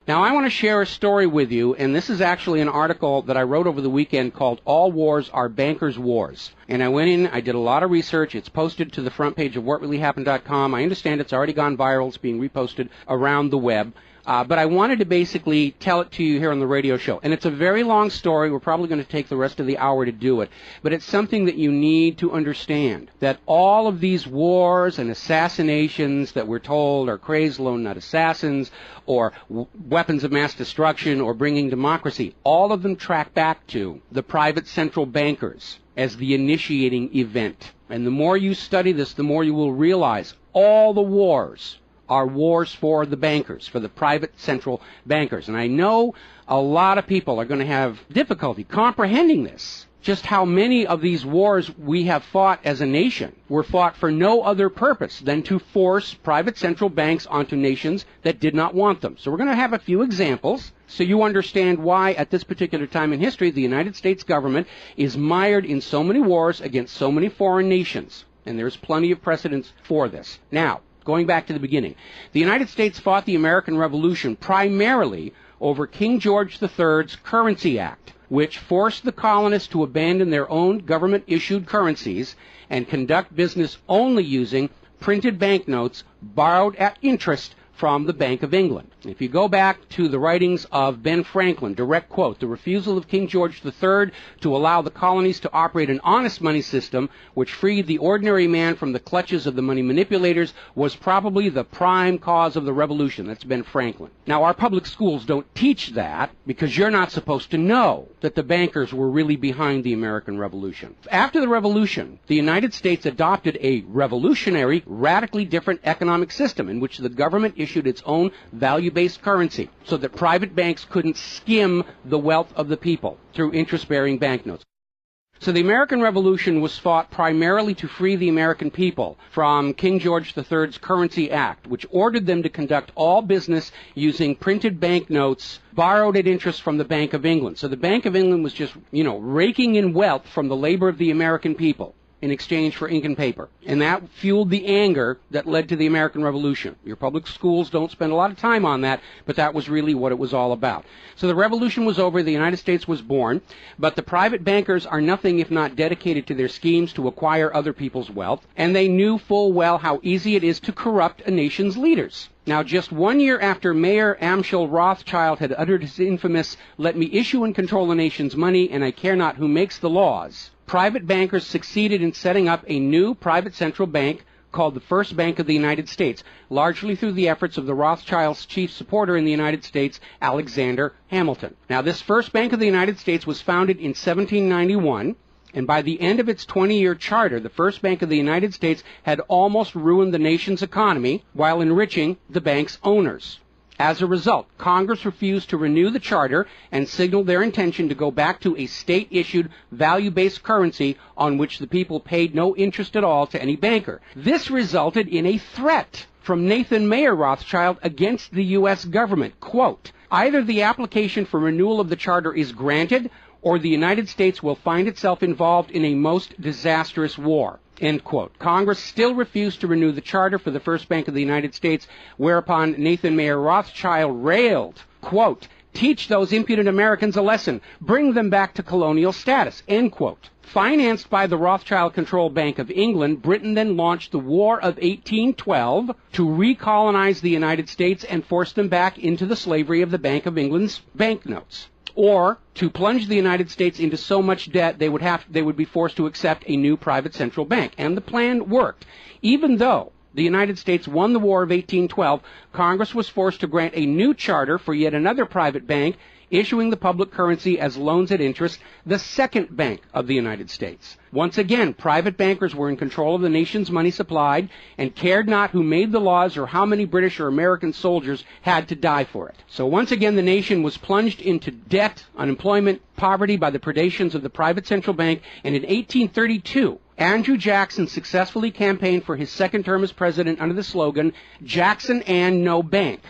Now, I want to share a story with you, and this is actually an article that I wrote over the weekend called All Wars Are Bankers' Wars. And I went in, I did a lot of research. It's posted to the front page of whatreallyhappened.com. I understand it's already gone viral. It's being reposted around the web. But I wanted to basically tell it to you here on the radio show. And it's a very long story. We're probably going to take the rest of the hour to do it. But it's something that you need to understand, that all of these wars and assassinations that we're told are crazed lone nut assassins or weapons of mass destruction or bringing democracy, all of them track back to the private central bankers as the initiating event. And the more you study this, the more you will realize all the wars are wars for the bankers, for the private central bankers. And I know a lot of people are going to have difficulty comprehending this, just how many of these wars we have fought as a nation were fought for no other purpose than to force private central banks onto nations that did not want them. So we're going to have a few examples so you understand why at this particular time in history the United States government is mired in so many wars against so many foreign nations. And there's plenty of precedents for this. Now, going back to the beginning, the United States fought the American Revolution primarily over King George III's Currency Act, which forced the colonists to abandon their own government-issued currencies and conduct business only using printed banknotes borrowed at interest from the Bank of England. If you go back to the writings of Ben Franklin, direct quote, the refusal of King George III to allow the colonies to operate an honest money system which freed the ordinary man from the clutches of the money manipulators was probably the prime cause of the revolution. That's Ben Franklin. Now, our public schools don't teach that because you're not supposed to know that the bankers were really behind the American Revolution. After the Revolution, the United States adopted a revolutionary, radically different economic system in which the government issued its own value-based currency so that private banks couldn't skim the wealth of the people through interest-bearing banknotes. So the American Revolution was fought primarily to free the American people from King George III's Currency Act, which ordered them to conduct all business using printed banknotes borrowed at interest from the Bank of England. So the Bank of England was just, raking in wealth from the labor of the American people in exchange for ink and paper. And that fueled the anger that led to the American Revolution. Your public schools don't spend a lot of time on that, but that was really what it was all about. So the revolution was over, the United States was born, but the private bankers are nothing if not dedicated to their schemes to acquire other people's wealth, and they knew full well how easy it is to corrupt a nation's leaders. Now, just 1 year after Mayor Amschel Rothschild had uttered his infamous, "Let me issue and control the nation's money, and I care not who makes the laws," private bankers succeeded in setting up a new private central bank called the First Bank of the United States, largely through the efforts of the Rothschilds' chief supporter in the United States, Alexander Hamilton. Now, this First Bank of the United States was founded in 1791, and by the end of its 20-year charter, the First Bank of the United States had almost ruined the nation's economy while enriching the bank's owners. As a result, Congress refused to renew the charter and signaled their intention to go back to a state-issued, value-based currency on which the people paid no interest at all to any banker. This resulted in a threat from Nathan Mayer Rothschild against the U.S. government. Quote, "Either the application for renewal of the charter is granted, or the United States will find itself involved in a most disastrous war." End quote. Congress still refused to renew the charter for the First Bank of the United States, whereupon Nathan Mayer Rothschild railed, quote, "Teach those impudent Americans a lesson. Bring them back to colonial status." End quote. Financed by the Rothschild-controlled Bank of England, Britain then launched the War of 1812 to recolonize the United States and force them back into the slavery of the Bank of England's banknotes, or to plunge the United States into so much debt they would be forced to accept a new private central bank. And the plan worked. Even though the United States won the War of 1812, Congress was forced to grant a new charter for yet another private bank, issuing the public currency as loans at interest, the Second Bank of the United States. Once again, private bankers were in control of the nation's money supplied and cared not who made the laws or how many British or American soldiers had to die for it. So once again, the nation was plunged into debt, unemployment, poverty by the predations of the private central bank, and in 1832, Andrew Jackson successfully campaigned for his second term as president under the slogan, "Jackson and no bank."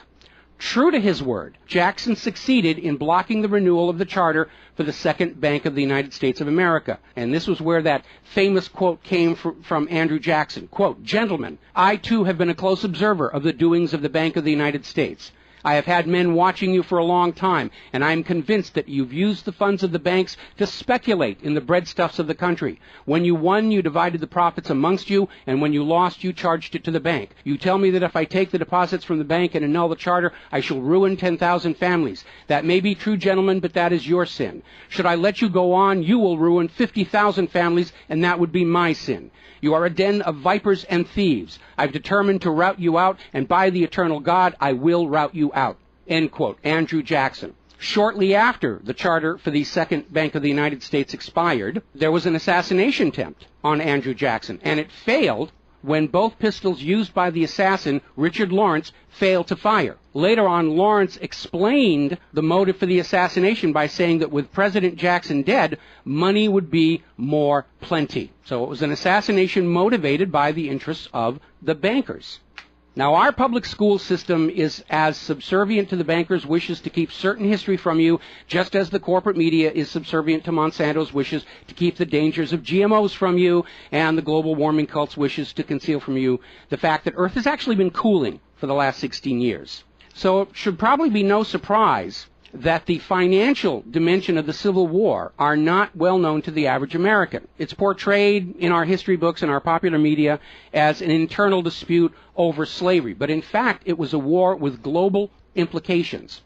True to his word, Jackson succeeded in blocking the renewal of the charter for the Second Bank of the United States of America. And this was where that famous quote came from Andrew Jackson. Quote, "Gentlemen, I too have been a close observer of the doings of the Bank of the United States. I have had men watching you for a long time, and I am convinced that you've used the funds of the banks to speculate in the breadstuffs of the country. When you won, you divided the profits amongst you, and when you lost, you charged it to the bank. You tell me that if I take the deposits from the bank and annul the charter, I shall ruin 10,000 families. That may be true, gentlemen, but that is your sin. Should I let you go on, you will ruin 50,000 families, and that would be my sin. You are a den of vipers and thieves. I've determined to rout you out, and by the eternal God, I will rout you out. End quote. Andrew Jackson. Shortly after the charter for the Second Bank of the United States expired, there was an assassination attempt on Andrew Jackson, and it failed when both pistols used by the assassin, Richard Lawrence, failed to fire. Later on, Lawrence explained the motive for the assassination by saying that with President Jackson dead, money would be more plenty. So it was an assassination motivated by the interests of the bankers. Now, our public school system is as subservient to the bankers' wishes to keep certain history from you, just as the corporate media is subservient to Monsanto's wishes to keep the dangers of GMOs from you, and the global warming cult's wishes to conceal from you the fact that Earth has actually been cooling for the last 16 years. So it should probably be no surprise that the financial dimension of the Civil War are not well known to the average American. It's portrayed in our history books and our popular media as an internal dispute over slavery, but in fact it was a war with global implications.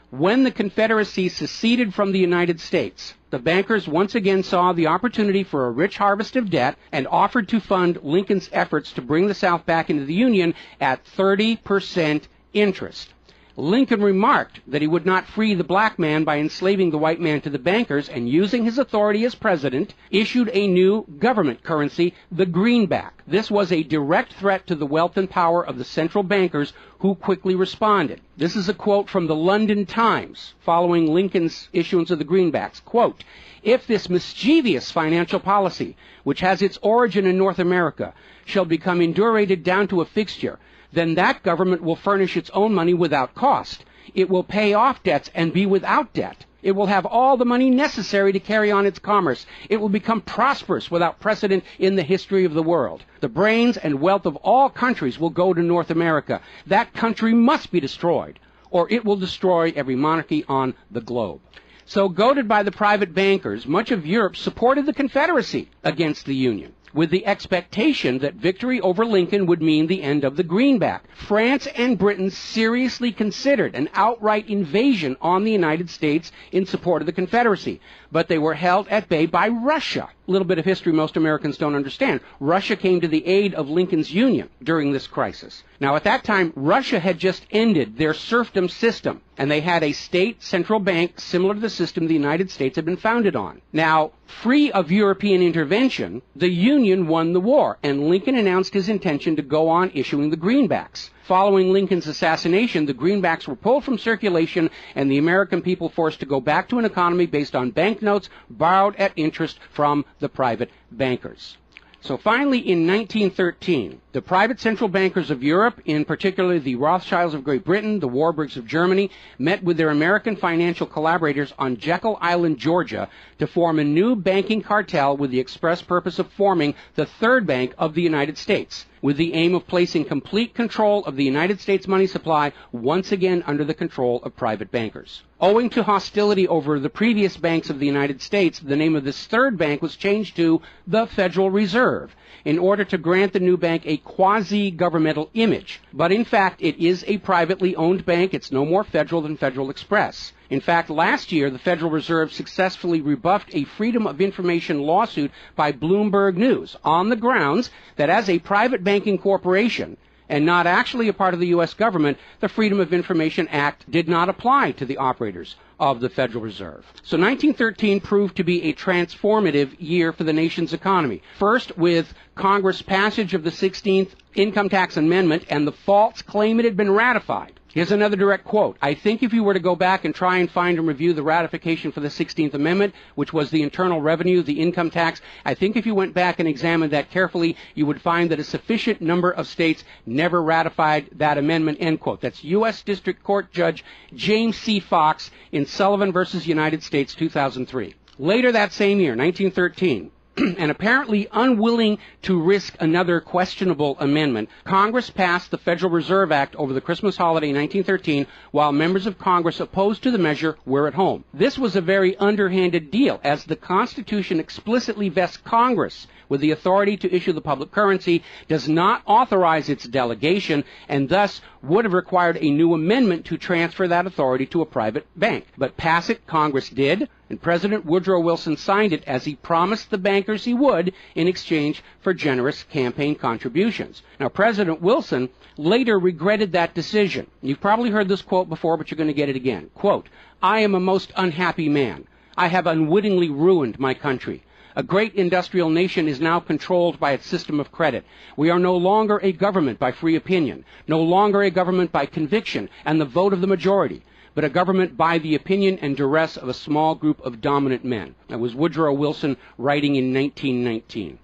When the Confederacy seceded from the United States, the bankers once again saw the opportunity for a rich harvest of debt and offered to fund Lincoln's efforts to bring the South back into the Union at 30% interest. Lincoln remarked that he would not free the black man by enslaving the white man to the bankers, and using his authority as president, issued a new government currency, the greenback. This was a direct threat to the wealth and power of the central bankers, who quickly responded. This is a quote from the London Times following Lincoln's issuance of the greenbacks. Quote, "If this mischievous financial policy, which has its origin in North America, shall become indurated down to a fixture, then that government will furnish its own money without cost. It will pay off debts and be without debt. It will have all the money necessary to carry on its commerce. It will become prosperous without precedent in the history of the world. The brains and wealth of all countries will go to North America. That country must be destroyed, or it will destroy every monarchy on the globe." So, goaded by the private bankers, much of Europe supported the Confederacy against the Union, with the expectation that victory over Lincoln would mean the end of the greenback. France and Britain seriously considered an outright invasion on the United States in support of the Confederacy, but they were held at bay by Russia. A little bit of history most Americans don't understand. Russia came to the aid of Lincoln's Union during this crisis. Now, at that time, Russia had just ended their serfdom system, and they had a state central bank similar to the system the United States had been founded on. Now, free of European intervention, the Union won the war, and Lincoln announced his intention to go on issuing the greenbacks. Following Lincoln's assassination, the greenbacks were pulled from circulation, and the American people forced to go back to an economy based on banknotes borrowed at interest from the private bankers. So finally, in 1913, the private central bankers of Europe, in particular the Rothschilds of Great Britain, the Warburgs of Germany, met with their American financial collaborators on Jekyll Island, Georgia, to form a new banking cartel with the express purpose of forming the Third Bank of the United States, with the aim of placing complete control of the United States money supply once again under the control of private bankers. Owing to hostility over the previous banks of the United States, the name of this third bank was changed to the Federal Reserve, in order to grant the new bank a quasi-governmental image. But in fact, it is a privately owned bank. It's no more federal than Federal Express. In fact, last year, the Federal Reserve successfully rebuffed a Freedom of Information lawsuit by Bloomberg News on the grounds that as a private banking corporation, and not actually a part of the U.S. government, the Freedom of Information Act did not apply to the operators of the Federal Reserve. So 1913 proved to be a transformative year for the nation's economy. First, with Congress' passage of the 16th Income Tax Amendment and the false claim it had been ratified. Here's another direct quote. "I think if you were to go back and try and find and review the ratification for the 16th Amendment, which was the internal revenue, the income tax, I think if you went back and examined that carefully, you would find that a sufficient number of states never ratified that amendment," end quote. That's U.S. District Court Judge James C. Fox in Sullivan versus United States, 2003. Later that same year, 1913, and apparently unwilling to risk another questionable amendment, Congress passed the Federal Reserve Act over the Christmas holiday in 1913, while members of Congress opposed to the measure were at home. This was a very underhanded deal, as the Constitution explicitly vests Congress with the authority to issue the public currency, does not authorize its delegation, and thus would have required a new amendment to transfer that authority to a private bank. But pass it, Congress did, and President Woodrow Wilson signed it as he promised the bankers he would in exchange for generous campaign contributions. Now, President Wilson later regretted that decision. You've probably heard this quote before, but you're going to get it again. Quote, "I am a most unhappy man. I have unwittingly ruined my country. A great industrial nation is now controlled by its system of credit. We are no longer a government by free opinion, no longer a government by conviction and the vote of the majority, but a government by the opinion and duress of a small group of dominant men." That was Woodrow Wilson writing in 1919.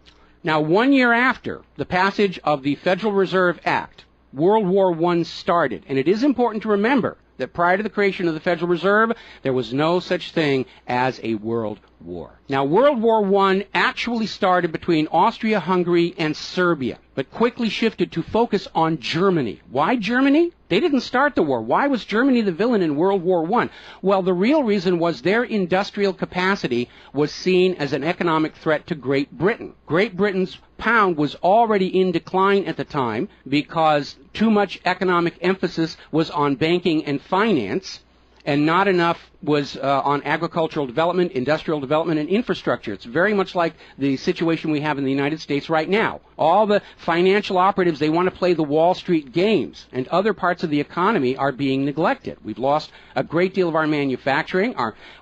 Now, 1 year after the passage of the Federal Reserve Act, World War I started, and it is important to remember that prior to the creation of the Federal Reserve, there was no such thing as a world war. Now, World War I actually started between Austria, Hungary, and Serbia, but quickly shifted to focus on Germany. Why Germany? They didn't start the war. Why was Germany the villain in World War I? Well, the real reason was their industrial capacity was seen as an economic threat to Great Britain. Great Britain's pound was already in decline at the time because too much economic emphasis was on banking and finance, and not enough was on agricultural development, industrial development, and infrastructure. It's very much like the situation we have in the United States right now. All the financial operatives, they want to play the Wall Street games, and other parts of the economy are being neglected. We've lost a great deal of our manufacturing.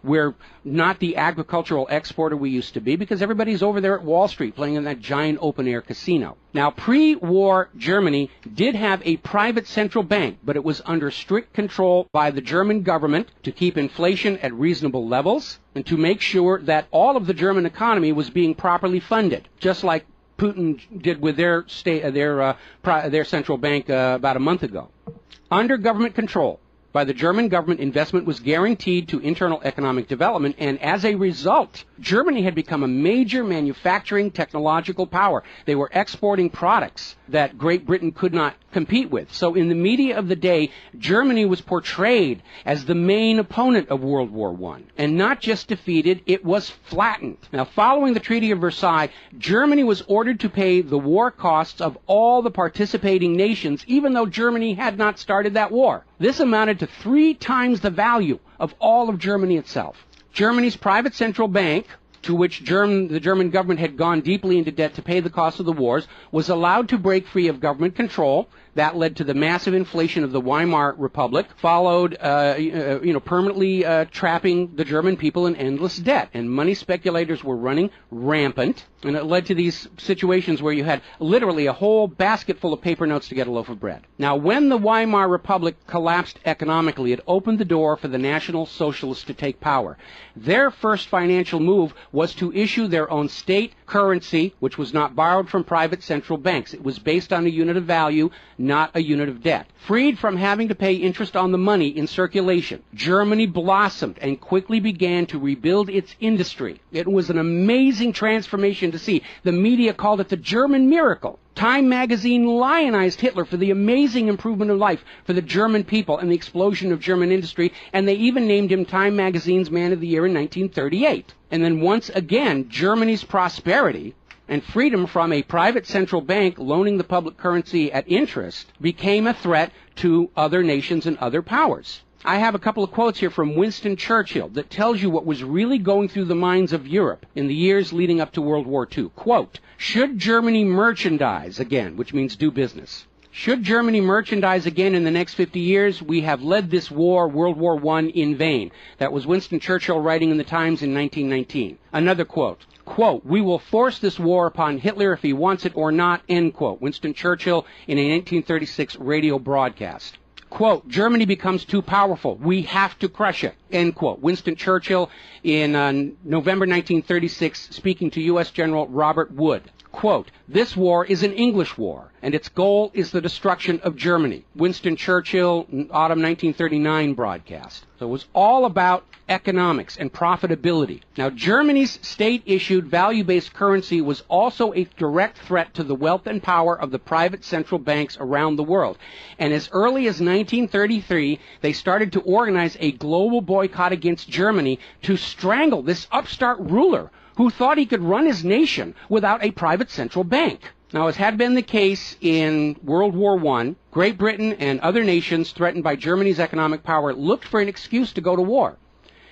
We're not the agricultural exporter we used to be because everybody's over there at Wall Street playing in that giant open-air casino. Now, pre-war Germany did have a private central bank, but it was under strict control by the German government to keep inflation at reasonable levels and to make sure that all of the German economy was being properly funded, just like Putin did with their central bank about a month ago. Under government control by the German government, investment was guaranteed to internal economic development, and as a result, Germany had become a major manufacturing technological power. They were exporting products that Great Britain could not compete with. So in the media of the day, Germany was portrayed as the main opponent of World War I. And not just defeated, it was flattened. Now, following the Treaty of Versailles, Germany was ordered to pay the war costs of all the participating nations, even though Germany had not started that war. This amounted to 3 times the value of all of Germany itself. Germany's private central bank, to which the German government had gone deeply into debt to pay the cost of the wars, was allowed to break free of government control. That led to the massive inflation of the Weimar Republic, followed, permanently trapping the German people in endless debt. And money speculators were running rampant, and it led to these situations where you had literally a whole basket full of paper notes to get a loaf of bread. Now, when the Weimar Republic collapsed economically, it opened the door for the National Socialists to take power. Their first financial move was to issue their own state currency, which was not borrowed from private central banks. It was based on a unit of value, not a unit of debt. Freed from having to pay interest on the money in circulation, Germany blossomed and quickly began to rebuild its industry. It was an amazing transformation to see. The media called it the German miracle. Time magazine lionized Hitler for the amazing improvement of life for the German people and the explosion of German industry, and they even named him Time magazine's Man of the Year in 1938. And then once again, Germany's prosperity and freedom from a private central bank loaning the public currency at interest became a threat to other nations and other powers. I have a couple of quotes here from Winston Churchill that tells you what was really going through the minds of Europe in the years leading up to World War II. Quote, "Should Germany merchandise again," which means do business, "should Germany merchandise again in the next 50 years, we have led this war, World War I, in vain." That was Winston Churchill writing in the Times in 1919. Another quote, "We will force this war upon Hitler if he wants it or not," end quote. Winston Churchill in a 1936 radio broadcast. Quote, "Germany becomes too powerful. We have to crush it," end quote. Winston Churchill in November 1936 speaking to U.S. General Robert Wood. Quote, "This war is an English war, and its goal is the destruction of Germany." Winston Churchill, autumn 1939 broadcast. So it was all about economics and profitability. Now, Germany's state-issued value-based currency was also a direct threat to the wealth and power of the private central banks around the world. And as early as 1933, they started to organize a global boycott against Germany to strangle this upstart ruler who thought he could run his nation without a private central bank. Now, as had been the case in World War I, Great Britain and other nations threatened by Germany's economic power looked for an excuse to go to war.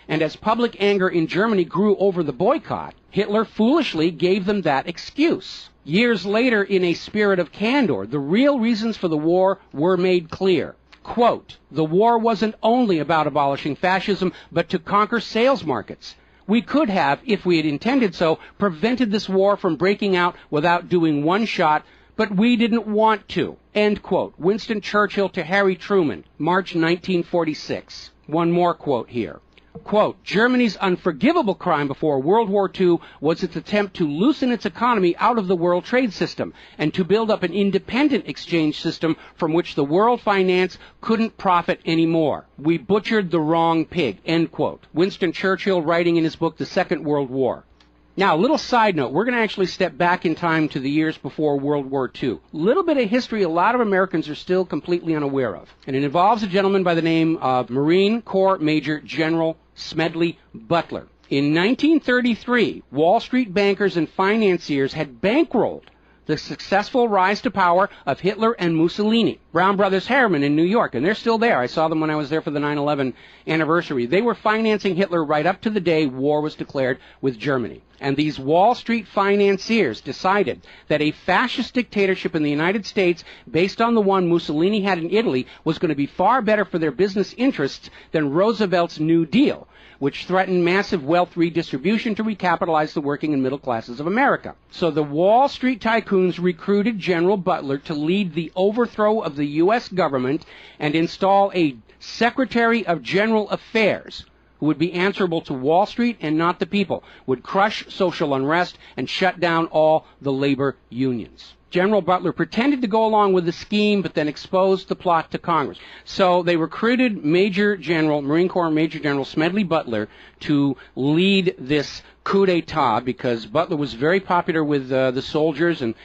And as public anger in Germany grew over the boycott, Hitler foolishly gave them that excuse. Years later, in a spirit of candor, the real reasons for the war were made clear. Quote, "The war wasn't only about abolishing fascism, but to conquer sales markets. We could have, if we had intended so, prevented this war from breaking out without doing one shot, but we didn't want to." End quote. Winston Churchill to Harry Truman, March 1946. One more quote here. Quote, "Germany's unforgivable crime before World War II was its attempt to loosen its economy out of the world trade system and to build up an independent exchange system from which the world finance couldn't profit anymore. We butchered the wrong pig." End quote. Winston Churchill writing in his book, The Second World War. Now, a little side note, we're going to actually step back in time to the years before World War II. A little bit of history a lot of Americans are still completely unaware of. And it involves a gentleman by the name of Marine Corps Major General Smedley Butler. In 1933, Wall Street bankers and financiers had bankrolled the successful rise to power of Hitler and Mussolini. Brown Brothers Harriman in New York, and they're still there. I saw them when I was there for the 9/11 anniversary. They were financing Hitler right up to the day war was declared with Germany. And these Wall Street financiers decided that a fascist dictatorship in the United States, based on the one Mussolini had in Italy, was going to be far better for their business interests than Roosevelt's New Deal, which threatened massive wealth redistribution to recapitalize the working and middle classes of America. So the Wall Street tycoons recruited General Butler to lead the overthrow of the U.S. government and install a Secretary of General Affairs who would be answerable to Wall Street and not the people, would crush social unrest and shut down all the labor unions. General Butler pretended to go along with the scheme, but then exposed the plot to Congress. So they recruited Marine Corps Major General Smedley Butler to lead this coup d'etat, because Butler was very popular with the soldiers, and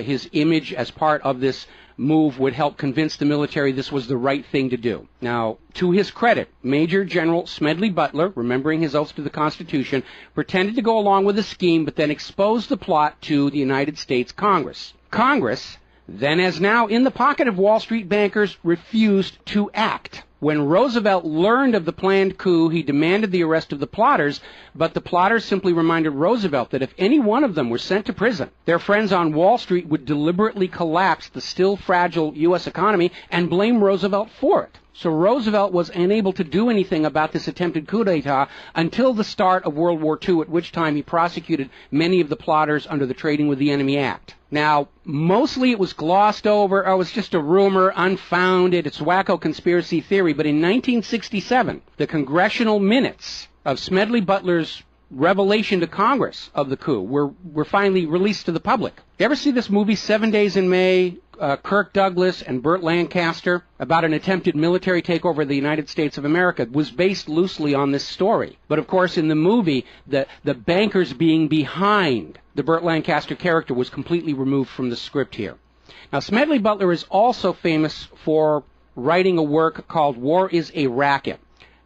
his image as part of this move would help convince the military this was the right thing to do. Now, to his credit, Major General Smedley Butler, remembering his oath to the Constitution, pretended to go along with the scheme, but then exposed the plot to the United States Congress. Congress, then as now in the pocket of Wall Street bankers, refused to act. When Roosevelt learned of the planned coup, he demanded the arrest of the plotters, but the plotters simply reminded Roosevelt that if any one of them were sent to prison, their friends on Wall Street would deliberately collapse the still fragile U.S. economy and blame Roosevelt for it. So Roosevelt was unable to do anything about this attempted coup d'etat until the start of World War II, at which time he prosecuted many of the plotters under the Trading with the Enemy Act. Now, mostly it was glossed over, it was just a rumor, unfounded, it's wacko conspiracy theory, but in 1967, the congressional minutes of Smedley Butler's revelation to Congress of the coup were finally released to the public. You ever see this movie, 7 Days in May, Kirk Douglas and Burt Lancaster, about an attempted military takeover of the United States of America? It was based loosely on this story. But of course, in the movie, the bankers being behind the Burt Lancaster character was completely removed from the script here. Now, Smedley Butler is also famous for writing a work called War is a Racket.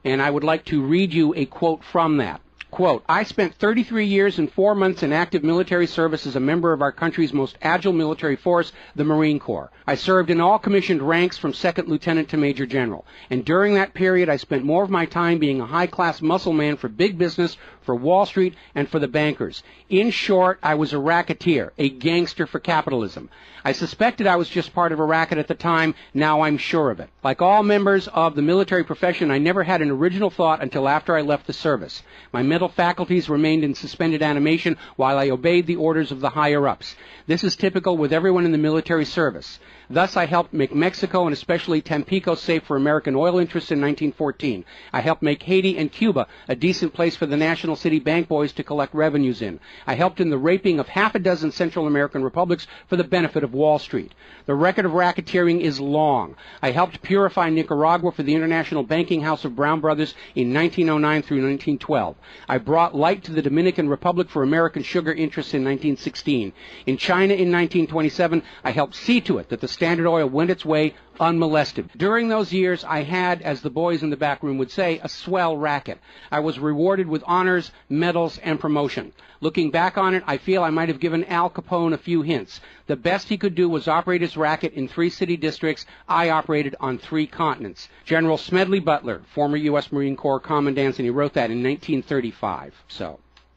And I would like to read you a quote from that. Quote, "I spent 33 years and 4 months in active military service as a member of our country's most agile military force, the Marine Corps. I served in all commissioned ranks from second lieutenant to major general. And during that period, I spent more of my time being a high-class muscle man for big business, for Wall Street, and for the bankers. In short, I was a racketeer, a gangster for capitalism. I suspected I was just part of a racket at the time. Now I'm sure of it. Like all members of the military profession, I never had an original thought until after I left the service. My mental faculties remained in suspended animation while I obeyed the orders of the higher-ups. This is typical with everyone in the military service. Thus, I helped make Mexico and especially Tampico safe for American oil interests in 1914. I helped make Haiti and Cuba a decent place for the National City Bank boys to collect revenues in. I helped in the raping of half a dozen Central American republics for the benefit of Wall Street. The record of racketeering is long. I helped purify Nicaragua for the international banking house of Brown Brothers in 1909 through 1912. I brought light to the Dominican Republic for American sugar interests in 1916. In China in 1927, I helped see to it that the Standard Oil went its way unmolested. During those years, I had, as the boys in the back room would say, a swell racket. I was rewarded with honors, medals, and promotion. Looking back on it, I feel I might have given Al Capone a few hints. The best he could do was operate his racket in 3 city districts. I operated on 3 continents. General Smedley Butler, former U.S. Marine Corps Commandant, and he wrote that in 1935.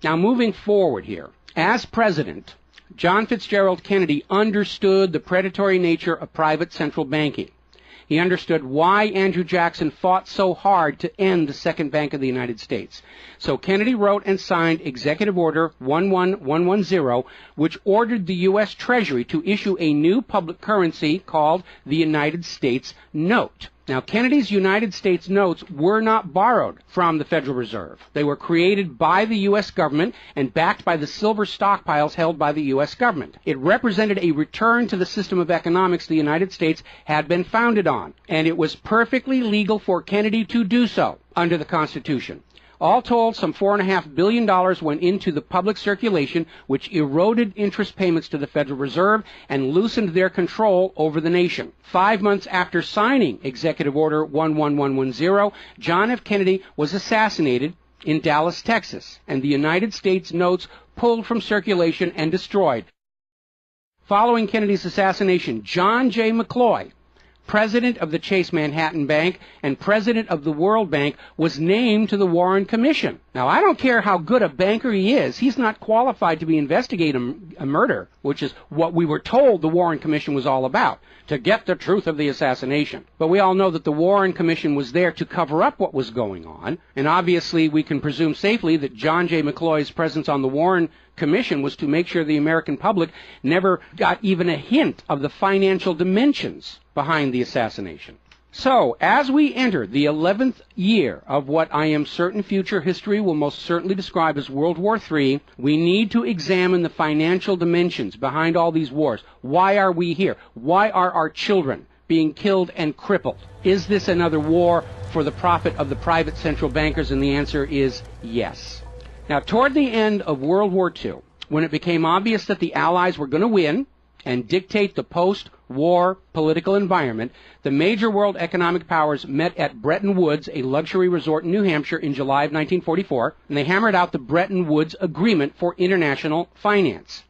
Now moving forward here. As president, John Fitzgerald Kennedy understood the predatory nature of private central banking. He understood why Andrew Jackson fought so hard to end the Second Bank of the United States. So Kennedy wrote and signed Executive Order 11110, which ordered the U.S. Treasury to issue a new public currency called the United States Note. Now, Kennedy's United States notes were not borrowed from the Federal Reserve. They were created by the U.S. government and backed by the silver stockpiles held by the U.S. government. It represented a return to the system of economics the United States had been founded on, and it was perfectly legal for Kennedy to do so under the Constitution. All told, some $4.5 billion went into the public circulation, which eroded interest payments to the Federal Reserve and loosened their control over the nation. 5 months after signing Executive Order 11110, John F. Kennedy was assassinated in Dallas, Texas, and the United States notes pulled from circulation and destroyed. Following Kennedy's assassination, John J. McCloy, president of the Chase Manhattan Bank and president of the World Bank, was named to the Warren Commission. Now, I don't care how good a banker he is, he's not qualified to be investigating a murder, which is what we were told the Warren Commission was all about, to get the truth of the assassination. But we all know that the Warren Commission was there to cover up what was going on, and obviously we can presume safely that John J. McCloy's presence on the Warren Commission was to make sure the American public never got even a hint of the financial dimensions behind the assassination. So, as we enter the 11th year of what I am certain future history will most certainly describe as World War III, we need to examine the financial dimensions behind all these wars. Why are we here? Why are our children being killed and crippled? Is this another war for the profit of the private central bankers? And the answer is yes. Now, toward the end of World War II, when it became obvious that the Allies were going to win and dictate the post-war political environment, the major world economic powers met at Bretton Woods, a luxury resort in New Hampshire, in July of 1944, and they hammered out the Bretton Woods Agreement for international finance.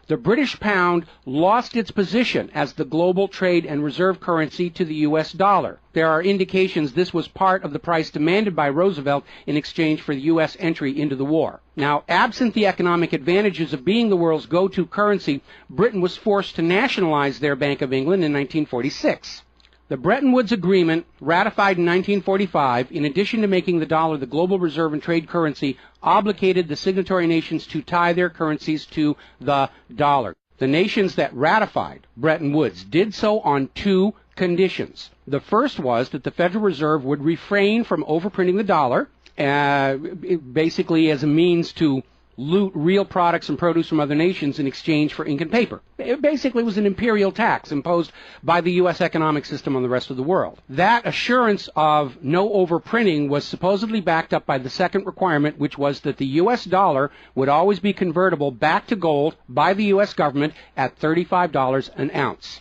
The British pound lost its position as the global trade and reserve currency to the U.S. dollar. There are indications this was part of the price demanded by Roosevelt in exchange for the U.S. entry into the war. Now, absent the economic advantages of being the world's go-to currency, Britain was forced to nationalize their Bank of England in 1946. The Bretton Woods Agreement, ratified in 1945, in addition to making the dollar the global reserve and trade currency, obligated the signatory nations to tie their currencies to the dollar. The nations that ratified Bretton Woods did so on 2 conditions. The first was that the Federal Reserve would refrain from overprinting the dollar, basically as a means to loot real products and produce from other nations in exchange for ink and paper. It basically was an imperial tax imposed by the U.S. economic system on the rest of the world. That assurance of no overprinting was supposedly backed up by the second requirement, which was that the U.S. dollar would always be convertible back to gold by the U.S. government at $35 an ounce.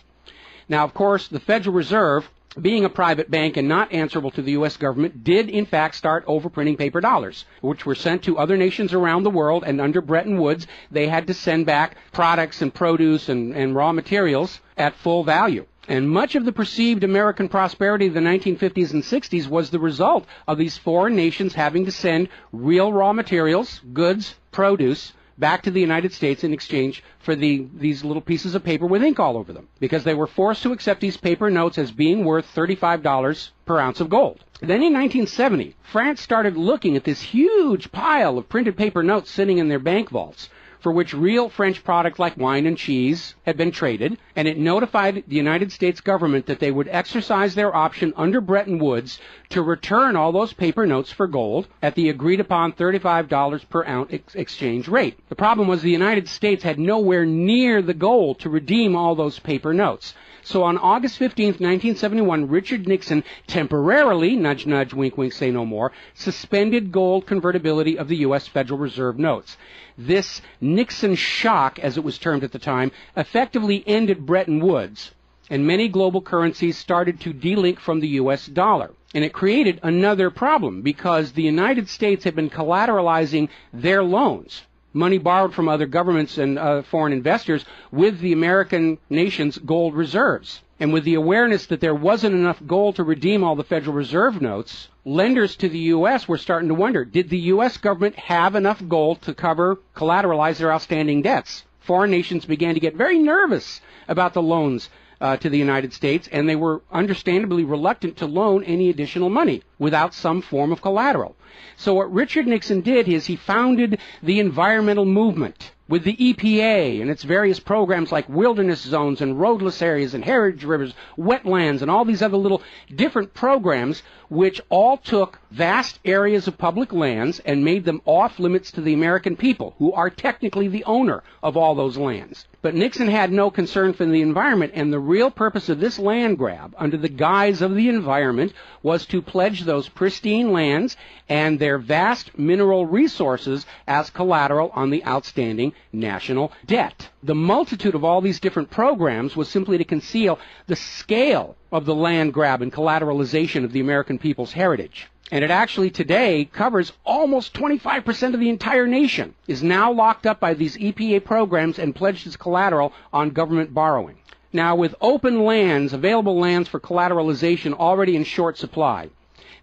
Now, of course, the Federal Reserve, being a private bank and not answerable to the U.S. government, did in fact start overprinting paper dollars, which were sent to other nations around the world, and under Bretton Woods, they had to send back products and produce and raw materials at full value. And much of the perceived American prosperity of the 1950s and 60s was the result of these foreign nations having to send real raw materials, goods, produce, back to the United States in exchange for these little pieces of paper with ink all over them, because they were forced to accept these paper notes as being worth $35 per ounce of gold. Then in 1970, France started looking at this huge pile of printed paper notes sitting in their bank vaults, for which real French products like wine and cheese had been traded, and it notified the United States government that they would exercise their option under Bretton Woods to return all those paper notes for gold at the agreed-upon $35 per ounce exchange rate. The problem was the United States had nowhere near the gold to redeem all those paper notes. So on August 15, 1971, Richard Nixon temporarily, nudge, nudge, wink, wink, say no more, suspended gold convertibility of the U.S. Federal Reserve notes. This Nixon shock, as it was termed at the time, effectively ended Bretton Woods, and many global currencies started to delink from the U.S. dollar. And it created another problem, because the United States had been collateralizing their loans, money borrowed from other governments and foreign investors, with the American nation's gold reserves. And with the awareness that there wasn't enough gold to redeem all the Federal Reserve notes, lenders to the U.S. were starting to wonder, did the U.S. government have enough gold to collateralize their outstanding debts? Foreign nations began to get very nervous about the loans to the United States, and they were understandably reluctant to loan any additional money without some form of collateral. So what Richard Nixon did is he founded the environmental movement with the EPA and its various programs like wilderness zones and roadless areas and heritage rivers, wetlands, and all these other little different programs, which all took vast areas of public lands and made them off limits to the American people, who are technically the owner of all those lands. But Nixon had no concern for the environment, and the real purpose of this land grab, under the guise of the environment, was to pledge those pristine lands and their vast mineral resources as collateral on the outstanding national debt. The multitude of all these different programs was simply to conceal the scale of the land grab and collateralization of the American people's heritage. And it actually today covers almost 25% of the entire nation, is now locked up by these EPA programs and pledged as collateral on government borrowing. Now, with open lands, available lands for collateralization already in short supply,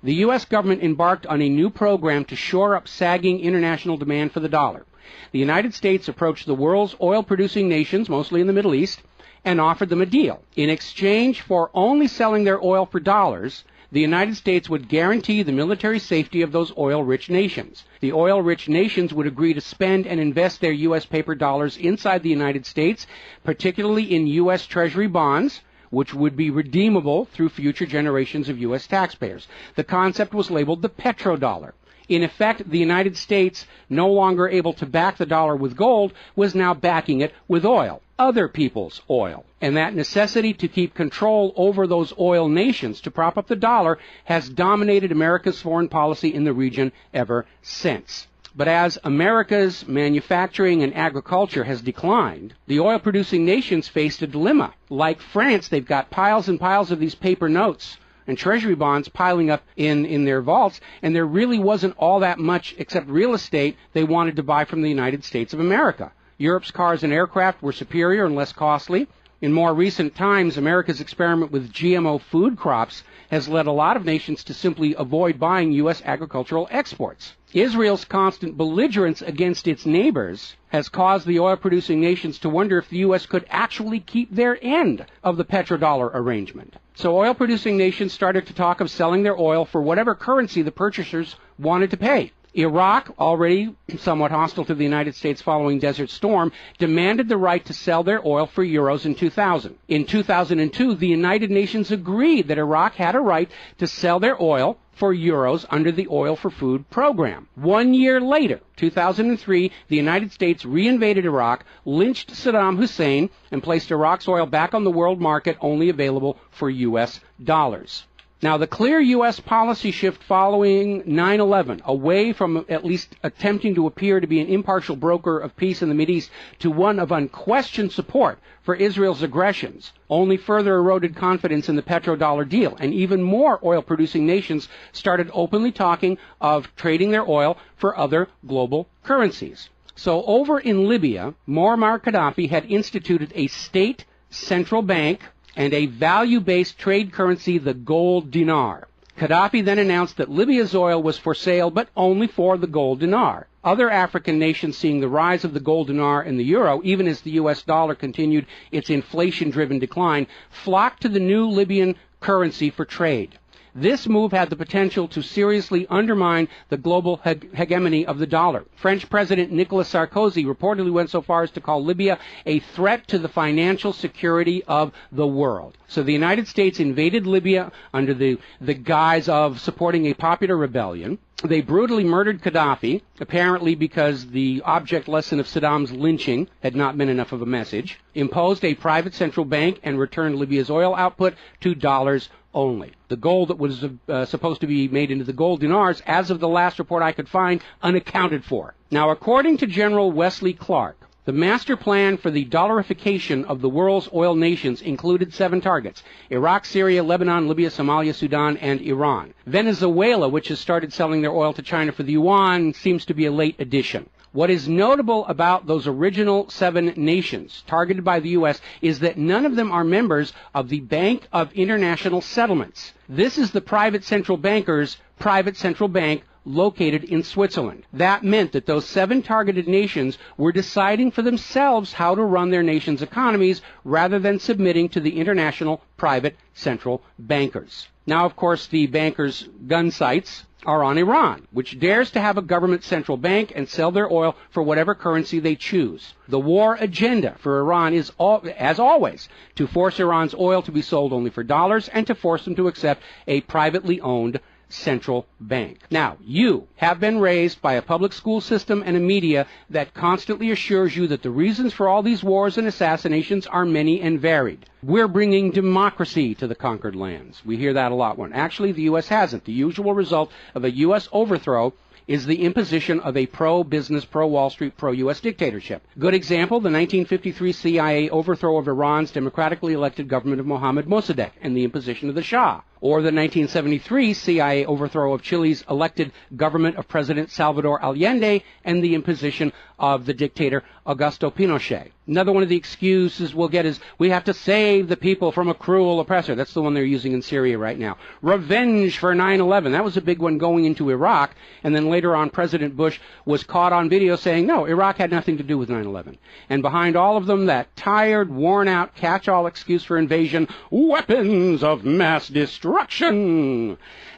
the U.S. government embarked on a new program to shore up sagging international demand for the dollar. The United States approached the world's oil-producing nations, mostly in the Middle East, and offered them a deal. In exchange for only selling their oil for dollars, the United States would guarantee the military safety of those oil-rich nations. The oil-rich nations would agree to spend and invest their U.S. paper dollars inside the United States, particularly in U.S. Treasury bonds, which would be redeemable through future generations of U.S. taxpayers. The concept was labeled the petrodollar. In effect, the United States, no longer able to back the dollar with gold, was now backing it with oil, other people's oil. And that necessity to keep control over those oil nations to prop up the dollar has dominated America's foreign policy in the region ever since. But as America's manufacturing and agriculture has declined, the oil-producing nations faced a dilemma. Like France, they've got piles and piles of these paper notes and treasury bonds piling up in their vaults, and there really wasn't all that much except real estate they wanted to buy from the United States of America. Europe's cars and aircraft were superior and less costly. In more recent times, America's experiment with GMO food crops has led a lot of nations to simply avoid buying U.S. agricultural exports. Israel's constant belligerence against its neighbors has caused the oil-producing nations to wonder if the U.S. could actually keep their end of the petrodollar arrangement. So oil-producing nations started to talk of selling their oil for whatever currency the purchasers wanted to pay. Iraq, already somewhat hostile to the United States following Desert Storm, demanded the right to sell their oil for euros in 2000. In 2002, the United Nations agreed that Iraq had a right to sell their oil for euros under the Oil for Food program. 1 year later, 2003, the United States reinvaded Iraq, lynched Saddam Hussein, and placed Iraq's oil back on the world market, only available for U.S. dollars. Now, the clear U.S. policy shift following 9/11, away from at least attempting to appear to be an impartial broker of peace in the Mideast to one of unquestioned support for Israel's aggressions, only further eroded confidence in the petrodollar deal, and even more oil-producing nations started openly talking of trading their oil for other global currencies. So over in Libya, Muammar Gaddafi had instituted a state central bank and a value-based trade currency, the gold dinar. Gaddafi then announced that Libya's oil was for sale, but only for the gold dinar. Other African nations, seeing the rise of the gold dinar and the euro, even as the U.S. dollar continued its inflation-driven decline, flocked to the new Libyan currency for trade. This move had the potential to seriously undermine the global hegemony of the dollar. French President Nicolas Sarkozy reportedly went so far as to call Libya a threat to the financial security of the world. So the United States invaded Libya under the guise of supporting a popular rebellion. They brutally murdered Gaddafi, apparently because the object lesson of Saddam's lynching had not been enough of a message, imposed a private central bank, and returned Libya's oil output to dollars only. The gold that was supposed to be made into the gold dinars, as of the last report I could find, unaccounted for. Now, according to General Wesley Clark, the master plan for the dollarification of the world's oil nations included 7 targets: Iraq, Syria, Lebanon, Libya, Somalia, Sudan, and Iran. Venezuela, which has started selling their oil to China for the yuan, seems to be a late addition. What is notable about those original 7 nations targeted by the U.S. is that none of them are members of the Bank of International Settlements. This is the private central banker's private central bank located in Switzerland. That meant that those 7 targeted nations were deciding for themselves how to run their nation's economies rather than submitting to the international private central bankers. Now, of course, the bankers' gun sights are on Iran, which dares to have a government central bank and sell their oil for whatever currency they choose. The war agenda for Iran is, as always, to force Iran's oil to be sold only for dollars and to force them to accept a privately owned central bank. Now, you have been raised by a public school system and a media that constantly assures you that the reasons for all these wars and assassinations are many and varied. We're bringing democracy to the conquered lands. We hear that a lot when actually the U.S. hasn't. The usual result of a U.S. overthrow is the imposition of a pro-business, pro-Wall Street, pro-U.S. dictatorship. Good example, the 1953 CIA overthrow of Iran's democratically elected government of Mohammad Mossadegh and the imposition of the Shah. Or the 1973 CIA overthrow of Chile's elected government of President Salvador Allende and the imposition of the dictator Augusto Pinochet. Another one of the excuses we'll get is we have to save the people from a cruel oppressor. That's the one they're using in Syria right now. Revenge for 9/11. That was a big one going into Iraq. And then later on, President Bush was caught on video saying, no, Iraq had nothing to do with 9/11. And behind all of them, that tired, worn-out, catch-all excuse for invasion, weapons of mass destruction.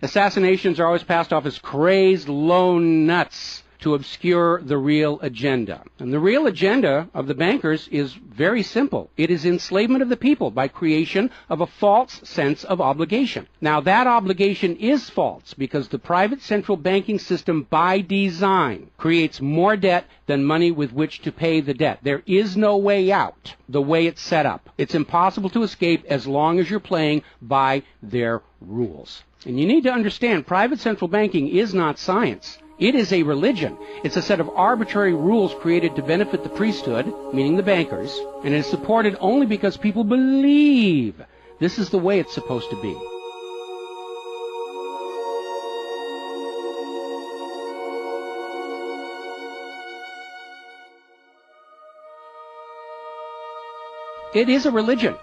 Assassinations are always passed off as crazed lone nuts to obscure the real agenda. And the real agenda of the bankers is very simple. It is enslavement of the people by creation of a false sense of obligation. Now, that obligation is false because the private central banking system by design creates more debt than money with which to pay the debt. There is no way out the way it's set up. It's impossible to escape as long as you're playing by their rules. And you need to understand, private central banking is not science. It is a religion. It's a set of arbitrary rules created to benefit the priesthood, meaning the bankers, and it is supported only because people believe this is the way it's supposed to be. It is a religion.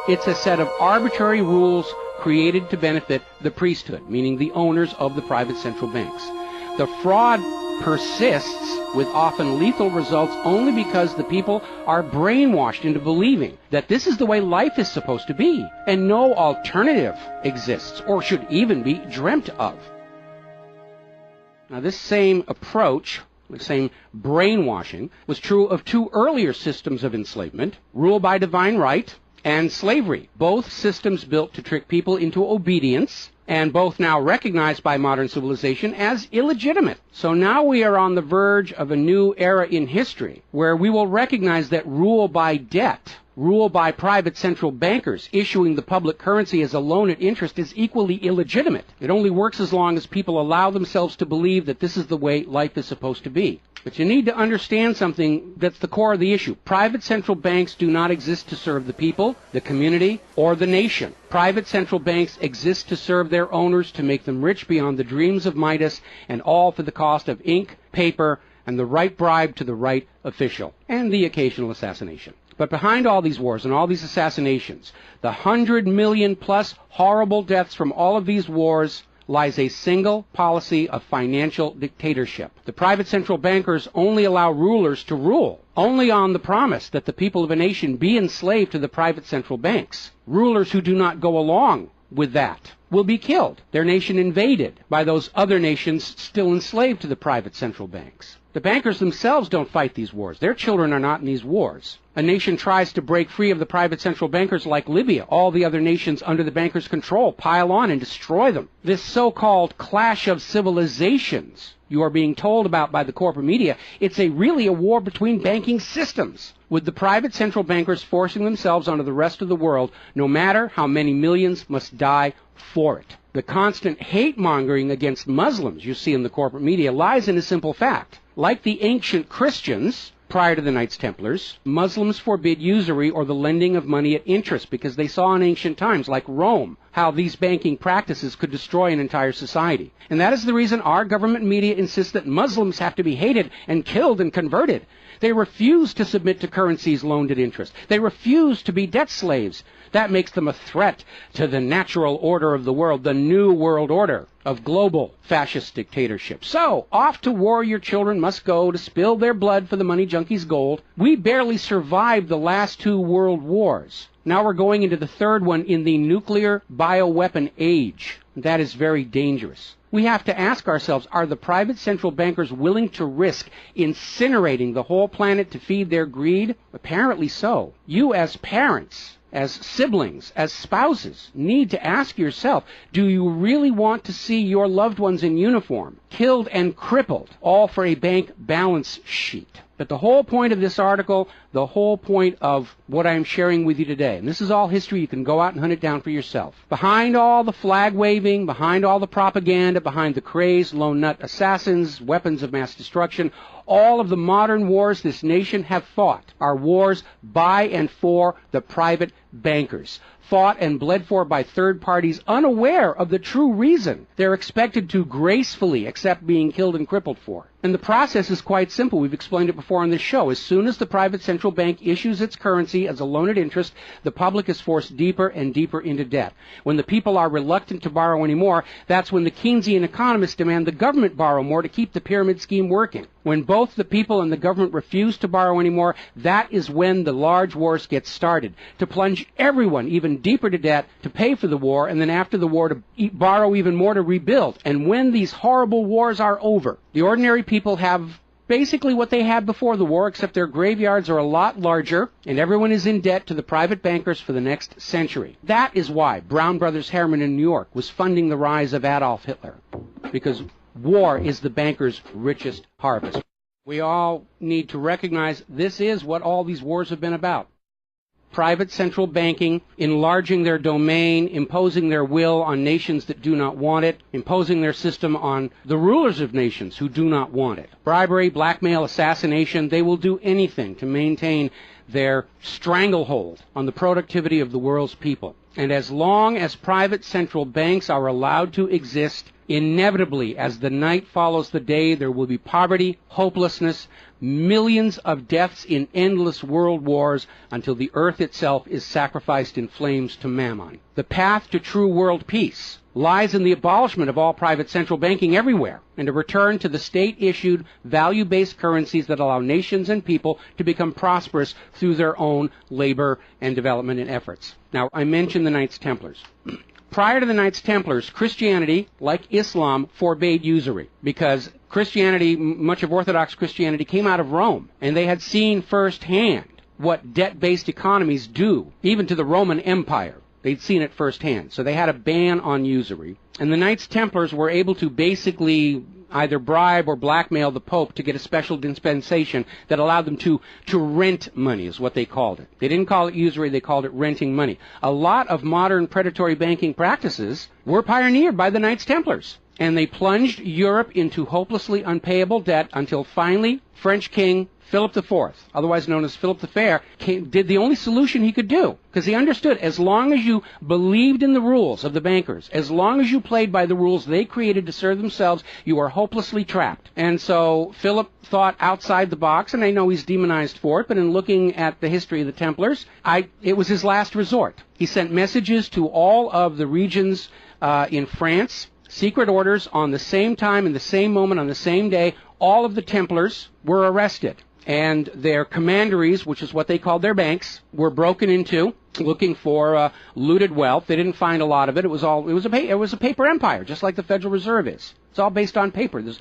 It's a set of arbitrary rules created to benefit the priesthood, meaning the owners of the private central banks. The fraud persists with often lethal results only because the people are brainwashed into believing that this is the way life is supposed to be, and no alternative exists or should even be dreamt of. Now, this same approach, the same brainwashing, was true of 2 earlier systems of enslavement, rule by divine right and slavery, both systems built to trick people into obedience, and both now recognized by modern civilization as illegitimate. So now we are on the verge of a new era in history where we will recognize that rule by debt, rule by private central bankers issuing the public currency as a loan at interest is equally illegitimate. It only works as long as people allow themselves to believe that this is the way life is supposed to be. But you need to understand something that's the core of the issue. Private central banks do not exist to serve the people, the community, or the nation. Private central banks exist to serve their owners, to make them rich beyond the dreams of Midas, and all for the cost of ink, paper, and the right bribe to the right official, and the occasional assassination. But behind all these wars and all these assassinations, the 100 million plus horrible deaths from all of these wars, lies a single policy of financial dictatorship. The private central bankers only allow rulers to rule, only on the promise that the people of a nation be enslaved to the private central banks. Rulers who do not go along with that will be killed, their nation invaded by those other nations still enslaved to the private central banks. The bankers themselves don't fight these wars. Their children are not in these wars. A nation tries to break free of the private central bankers like Libya. All the other nations under the bankers' control pile on and destroy them. This so-called clash of civilizations you are being told about by the corporate media, it's really a war between banking systems, with the private central bankers forcing themselves onto the rest of the world, no matter how many millions must die for it. The constant hate-mongering against Muslims you see in the corporate media lies in a simple fact. Like the ancient Christians, prior to the Knights Templars, Muslims forbid usury or the lending of money at interest because they saw in ancient times, like Rome, how these banking practices could destroy an entire society. And that is the reason our government media insists that Muslims have to be hated and killed and converted. They refuse to submit to currencies loaned at interest. They refuse to be debt slaves. That makes them a threat to the natural order of the world, the new world order of global fascist dictatorship. So, off to war your children must go to spill their blood for the money junkies' gold. We barely survived the last 2 world wars. Now we're going into the third one in the nuclear bioweapon age. That is very dangerous. We have to ask ourselves, are the private central bankers willing to risk incinerating the whole planet to feed their greed? Apparently so. You as parents, as siblings, as spouses, need to ask yourself, do you really want to see your loved ones in uniform, killed and crippled, all for a bank balance sheet? But the whole point of this article, the whole point of what I'm sharing with you today, and this is all history, you can go out and hunt it down for yourself. Behind all the flag waving, behind all the propaganda, behind the crazed lone nut assassins, weapons of mass destruction, all of the modern wars this nation have fought are wars by and for the private bankers, fought and bled for by third parties unaware of the true reason they're expected to gracefully accept being killed and crippled for. And the process is quite simple. We've explained it before on this show. As soon as the private central bank issues its currency as a loan at interest, the public is forced deeper and deeper into debt. When the people are reluctant to borrow anymore, that's when the Keynesian economists demand the government borrow more to keep the pyramid scheme working. When both the people and the government refuse to borrow anymore, that is when the large wars get started, to plunge everyone even deeper to debt to pay for the war, and then after the war to borrow even more to rebuild. And when these horrible wars are over, the ordinary people have basically what they had before the war, except their graveyards are a lot larger, and everyone is in debt to the private bankers for the next century. That is why Brown Brothers Harriman in New York was funding the rise of Adolf Hitler, because war is the bankers' richest harvest. We all need to recognize this is what all these wars have been about. Private central banking, enlarging their domain, imposing their will on nations that do not want it, imposing their system on the rulers of nations who do not want it. Bribery, blackmail, assassination, they will do anything to maintain their stranglehold on the productivity of the world's people. And as long as private central banks are allowed to exist, inevitably, as the night follows the day, there will be poverty, hopelessness, millions of deaths in endless world wars until the earth itself is sacrificed in flames to Mammon. The path to true world peace lies in the abolishment of all private central banking everywhere, and a return to the state-issued, value-based currencies that allow nations and people to become prosperous through their own labor and development and efforts. Now, I mentioned the Knights Templars. Prior to the Knights Templars, Christianity, like Islam, forbade usury because Christianity, much of Orthodox Christianity, came out of Rome, and they had seen firsthand what debt-based economies do, even to the Roman Empire. They'd seen it firsthand. So they had a ban on usury. And the Knights Templars were able to basically either bribe or blackmail the Pope to get a special dispensation that allowed them to rent money, is what they called it. They didn't call it usury, they called it renting money. A lot of modern predatory banking practices were pioneered by the Knights Templars. and they plunged Europe into hopelessly unpayable debt until finally French King Philip IV, otherwise known as Philip the Fair, did the only solution he could do, because he understood as long as you believed in the rules of the bankers, as long as you played by the rules they created to serve themselves, you are hopelessly trapped. And so Philip thought outside the box, and I know he's demonized for it, but in looking at the history of the Templars, it was his last resort. He sent messages to all of the regions in France, secret orders on the same time, in the same moment, on the same day. All of the Templars were arrested, and their commanderies, which is what they called their banks, were broken into, looking for looted wealth. They didn't find a lot of it. It was a paper empire, just like the Federal Reserve is. It's all based on paper. There's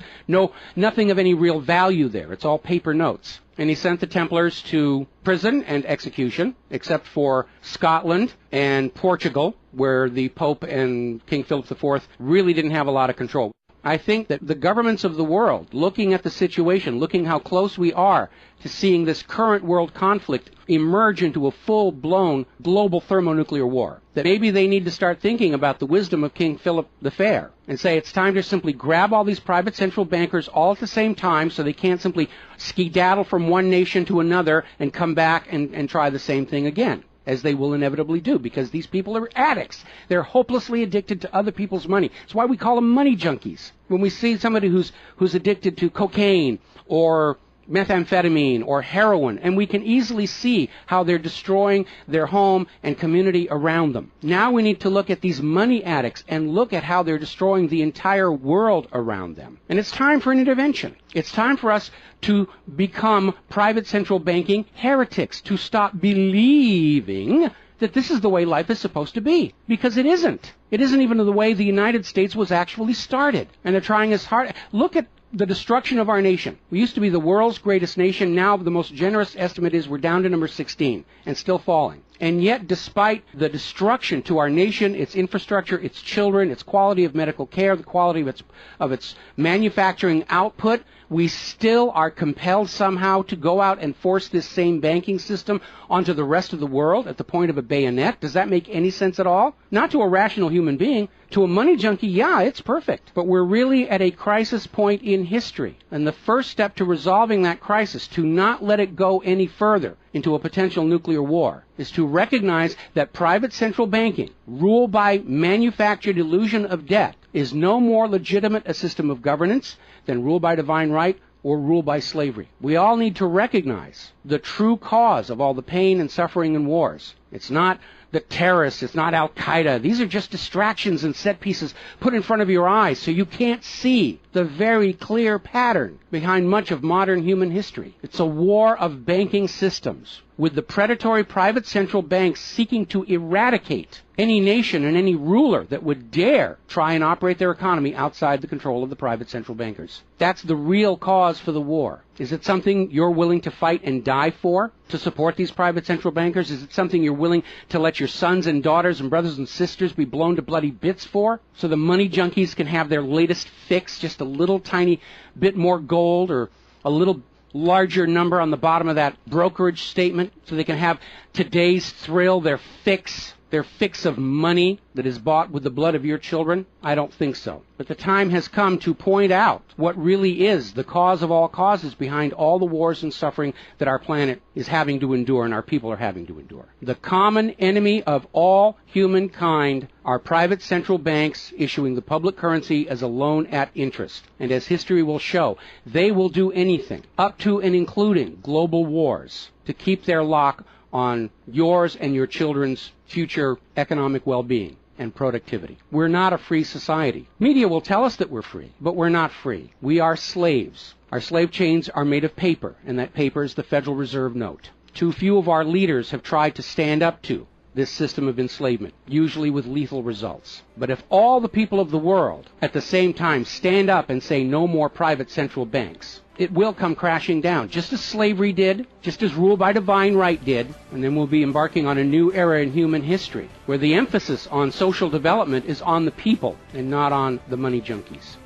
nothing of any real value there. It's all paper notes. And he sent the Templars to prison and execution, except for Scotland and Portugal, where the Pope and King Philip IV really didn't have a lot of control. I think that the governments of the world, looking at the situation, looking how close we are to seeing this current world conflict emerge into a full-blown global thermonuclear war, that maybe they need to start thinking about the wisdom of King Philip the Fair and say it's time to simply grab all these private central bankers all at the same time so they can't simply skedaddle from one nation to another and come back and try the same thing again, as they will inevitably do, because these people are addicts. They're hopelessly addicted to other people's money. It's why we call them money junkies. When we see somebody who's addicted to cocaine or methamphetamine or heroin, and we can easily see how they're destroying their home and community around them. Now we need to look at these money addicts and look at how they're destroying the entire world around them. And it's time for an intervention. It's time for us to become private central banking heretics, to stop believing that this is the way life is supposed to be, because it isn't. It isn't even the way the United States was actually started. And they're trying as hard. Look at the destruction of our nation. We used to be the world's greatest nation. Now the most generous estimate is we're down to number 16 and still falling. And yet, despite the destruction to our nation, its infrastructure, its children, its quality of medical care, the quality of its manufacturing output, we still are compelled somehow to go out and force this same banking system onto the rest of the world at the point of a bayonet. Does that make any sense at all? Not to a rational human being. To a money junkie, yeah, it's perfect. But we're really at a crisis point in history. And the first step to resolving that crisis, to not let it go any further into a potential nuclear war, is to recognize that private central banking, ruled by manufactured illusion of debt, is no more legitimate a system of governance than rule by divine right or rule by slavery. We all need to recognize the true cause of all the pain and suffering and wars. It's not the terrorists, it's not Al-Qaeda. These are just distractions and set pieces put in front of your eyes so you can't see the very clear pattern behind much of modern human history. It's a war of banking systems, with the predatory private central banks seeking to eradicate any nation and any ruler that would dare try and operate their economy outside the control of the private central bankers. That's the real cause for the war. Is it something you're willing to fight and die for, to support these private central bankers? Is it something you're willing to let your sons and daughters and brothers and sisters be blown to bloody bits for, so the money junkies can have their latest fix, just a little tiny bit more gold or a little larger number on the bottom of that brokerage statement, so they can have today's thrill, their fix of money that is bought with the blood of your children? I don't think so. But the time has come to point out what really is the cause of all causes behind all the wars and suffering that our planet is having to endure and our people are having to endure. The common enemy of all humankind are private central banks issuing the public currency as a loan at interest. And as history will show, they will do anything, up to and including global wars, to keep their lock on yours and your children's future economic well-being and productivity. We're not a free society. Media will tell us that we're free, but we're not free. We are slaves. Our slave chains are made of paper, and that paper is the Federal Reserve note. Too few of our leaders have tried to stand up to this system of enslavement, usually with lethal results. But if all the people of the world at the same time stand up and say no more private central banks, it will come crashing down, just as slavery did, just as rule by divine right did, and then we'll be embarking on a new era in human history, where the emphasis on social development is on the people and not on the money junkies.